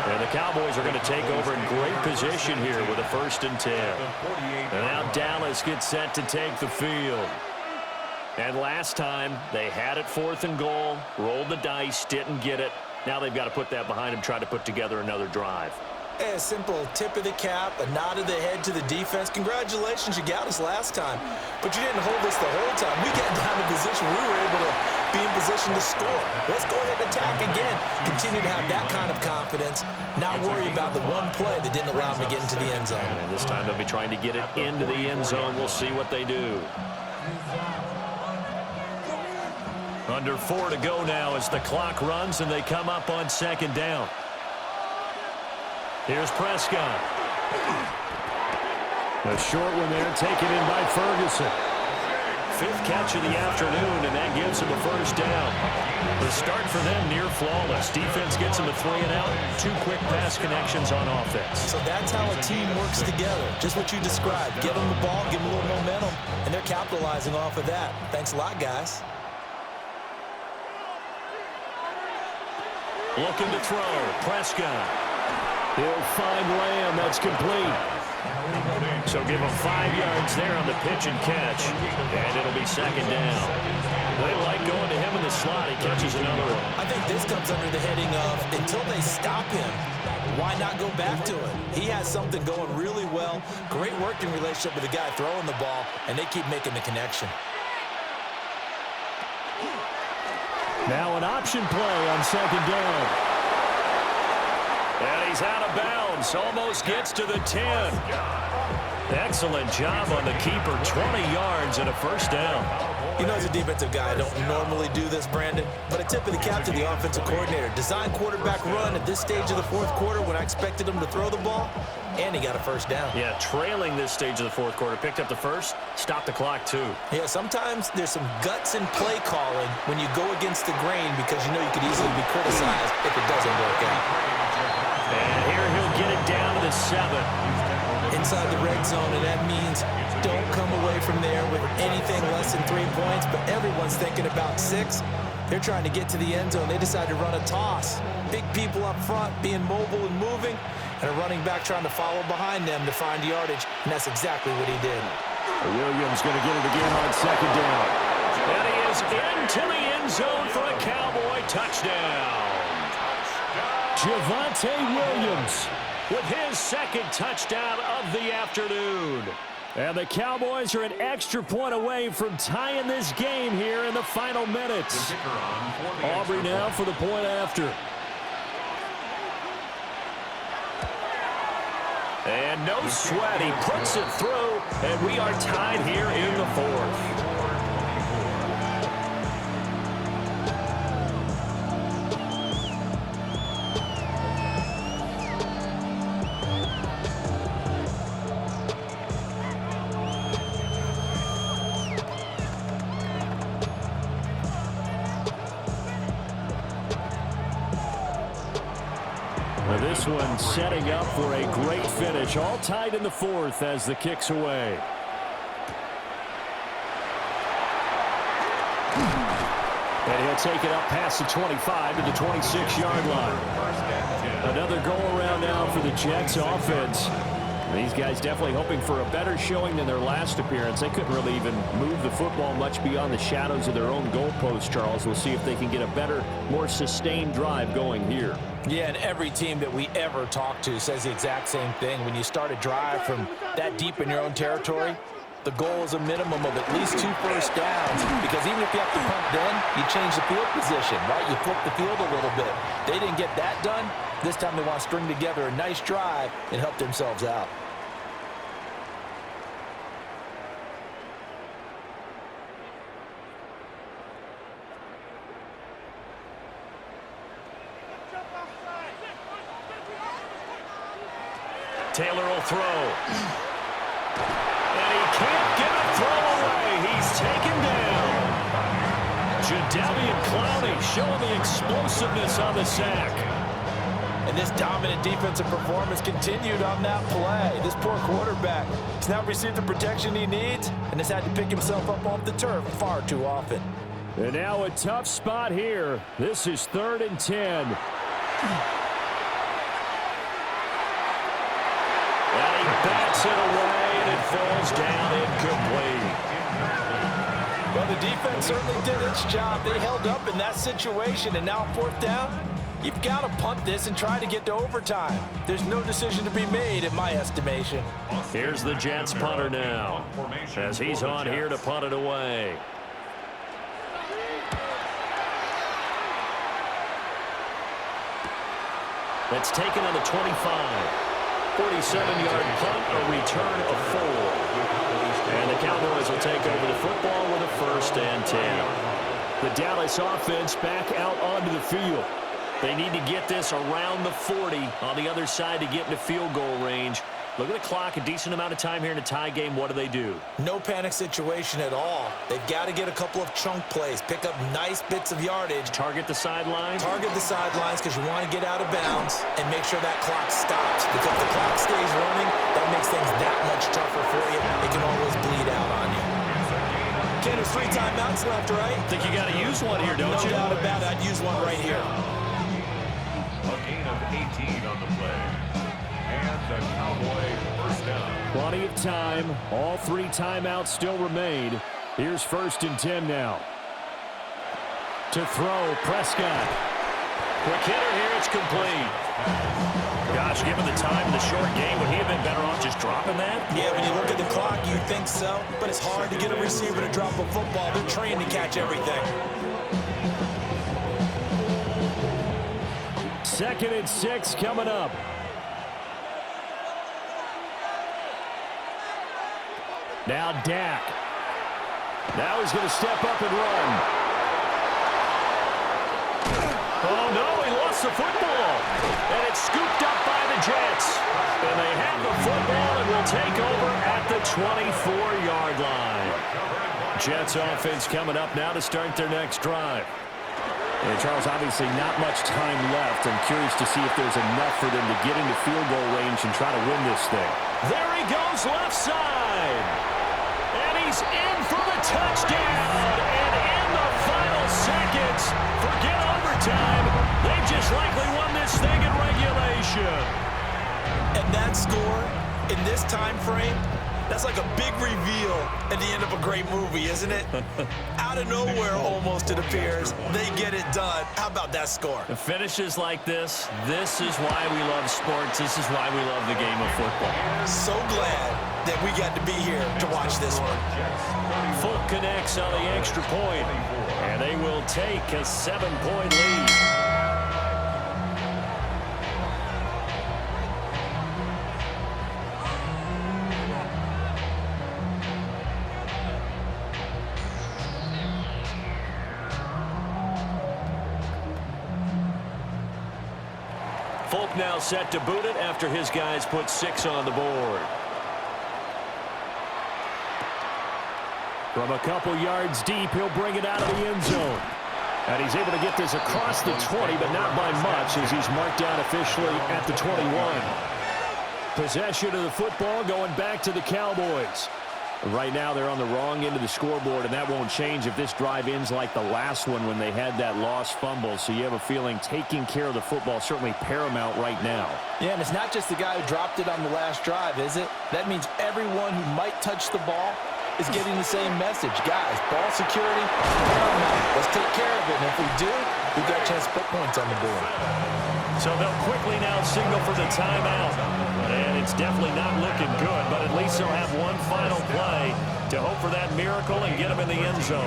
And the Cowboys are going to take over in great position here with a 1st and 10. And now Dallas gets set to take the field. And last time, they had it 4th and goal, rolled the dice, didn't get it. Now they've got to put that behind them, try to put together another drive. A simple tip of the cap, a nod of the head to the defense. Congratulations, you got us last time. But you didn't hold us the whole time. We got down to position. We were able to be in position to score. Let's go ahead and attack again. Continue to have that kind of confidence. Not worry about the one play that didn't allow them to get into the end zone. And this time they'll be trying to get it into the end zone. We'll see what they do. Under 4 to go now as the clock runs and they come up on 2nd down. Here's Prescott. A short one there taken in by Ferguson. 5th catch of the afternoon, and that gives him a 1st down. The start for them near flawless. Defense gets them a 3 and out. 2 quick pass connections on offense. So that's how a team works together. Just what you described. Give them the ball, give them a little momentum, and they're capitalizing off of that. Thanks a lot, guys. Looking to throw. Prescott. He'll find Lamb. That's complete. So give him 5 yards there on the pitch and catch. And it'll be 2nd down. They like going to him in the slot. He catches another one. I think this comes under the heading of until they stop him, why not go back to him? He has something going really well. Great working relationship with the guy throwing the ball, and they keep making the connection. Now an option play on 2nd down. And he's out of bounds. Almost gets to the 10. Excellent job on the keeper. 20 yards and a 1st down. You know, as a defensive guy, I don't normally do this, Brandon, but a tip of the cap to the offensive coordinator. Design quarterback run at this stage of the 4th quarter when I expected him to throw the ball, and he got a 1st down. Yeah, trailing this stage of the 4th quarter. Picked up the 1st, stopped the clock too. Yeah, sometimes there's some guts in play calling when you go against the grain because you know you could easily be criticized if it doesn't work out. And here he'll get it down to the 7. Inside the red zone, and that means don't come away from there with anything less than 3 points, but everyone's thinking about 6. They're trying to get to the end zone. They decide to run a toss. Big people up front being mobile and moving, and a running back trying to follow behind them to find yardage, and that's exactly what he did. Williams going to get it again on 2nd down. And he is into the end zone for a Cowboy touchdown. Javonte Williams with his 2nd touchdown of the afternoon. And the Cowboys are an extra point away from tying this game here in the final minutes. Aubrey now for the point after. And no sweat. He puts it through, and we are tied here in the 4th. This one setting up for a great finish. All tied in the 4th as the kick's away. And he'll take it up past the 25 to the 26-yard line. Another goal around now for the Jets offense. These guys definitely hoping for a better showing than their last appearance. They couldn't really even move the football much beyond the shadows of their own goalpost, Charles. We'll see if they can get a better, more sustained drive going here. Yeah, and every team that we ever talk to says the exact same thing. When you start a drive from that deep in your own territory, the goal is a minimum of at least 2 first downs, because even if you have to punt then, you change the field position, right? You flip the field a little bit. They didn't get that done. This time they want to string together a nice drive and help themselves out. Taylor will throw. And he can't get a throw away. He's taken down. Jadeveon Clowney showing the explosiveness on the sack. And this dominant defensive performance continued on that play. This poor quarterback has not received the protection he needs and has had to pick himself up off the turf far too often. And now a tough spot here. This is 3rd and 10. And he bats it away, and it falls down incomplete. Well, the defense certainly did its job. They held up in that situation, and now 4th down, you've got to punt this and try to get to overtime. There's no decision to be made in my estimation. Here's the Jets punter now, as he's on here to punt it away. That's taken on the 25. 47-yard punt, a return of 4. And the Cowboys will take over the football with a 1st and 10. The Dallas offense back out onto the field. They need to get this around the 40 on the other side to get into field goal range. Look at the clock, a decent amount of time here in a tie game. What do? No panic situation at all. They've got to get a couple of chunk plays, pick up nice bits of yardage. Target the sideline? Target the sidelines because you want to get out of bounds and make sure that clock stops. Because if the clock stays running, that makes things that much tougher for you. It can always bleed out on you. Ken, there's 3 timeouts left, right? I think you got to use one here, don't you? No doubt about it. I'd use one right here. A gain of 18 on the play. And the Cowboy 1st down. Plenty of time. All 3 timeouts still remain. Here's 1st and 10 now. To throw, Prescott. Quick hitter here, it's complete. Gosh, given the time in the short game, would he have been better off just dropping that? Yeah, when you look at the clock, you think so. But it's hard to get a receiver to drop a football. They're trained to catch everything. 2nd and 6 coming up. Now Dak. Now he's going to step up and run. Oh, no, he lost the football. And it's scooped up by the Jets. And they have the football and will take over at the 24-yard line. Jets offense coming up now to start their next drive. And Charles, obviously not much time left. I'm curious to see if there's enough for them to get into field goal range and try to win this thing. There he goes, left side. And he's in for the touchdown. And in the final seconds, forget overtime. They've just likely won this thing in regulation. And that score in this time frame, that's like a big reveal at the end of a great movie, isn't it? Out of nowhere, almost, it appears. They get it done. How about that score? The finishes like this is why we love sports. This is why we love the game of football. So glad that we got to be here to watch this one. Folk connects on the extra point, and they will take a 7-point lead. Folk now set to boot it after his guys put 6 on the board. From a couple yards deep, he'll bring it out of the end zone. And he's able to get this across the 20, but not by much, as he's marked down officially at the 21. Possession of the football going back to the Cowboys. Right now, they're on the wrong end of the scoreboard, and that won't change if this drive ends like the last one when they had that lost fumble. So you have a feeling taking care of the football is certainly paramount right now. Yeah, and it's not just the guy who dropped it on the last drive, is it? That means everyone who might touch the ball is getting the same message. Guys, ball security, paramount. Let's take care of it. And if we do, we've got a chance to put points on the board. So they'll quickly now signal for the timeout. And it's definitely not looking good, but at least they'll have one final play to hope for that miracle and get them in the end zone.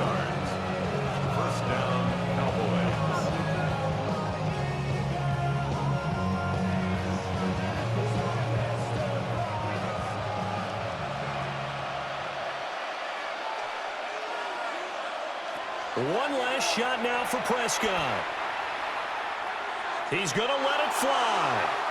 1st down, Cowboys. One last shot now for Prescott. He's going to let it fly.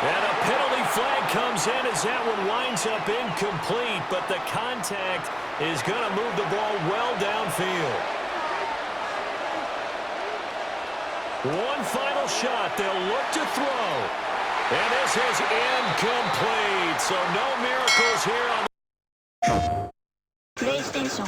And a penalty flag comes in as that one winds up incomplete, but the contact is going to move the ball well downfield. One final shot. They'll look to throw. And this is incomplete. So no miracles here on the PlayStation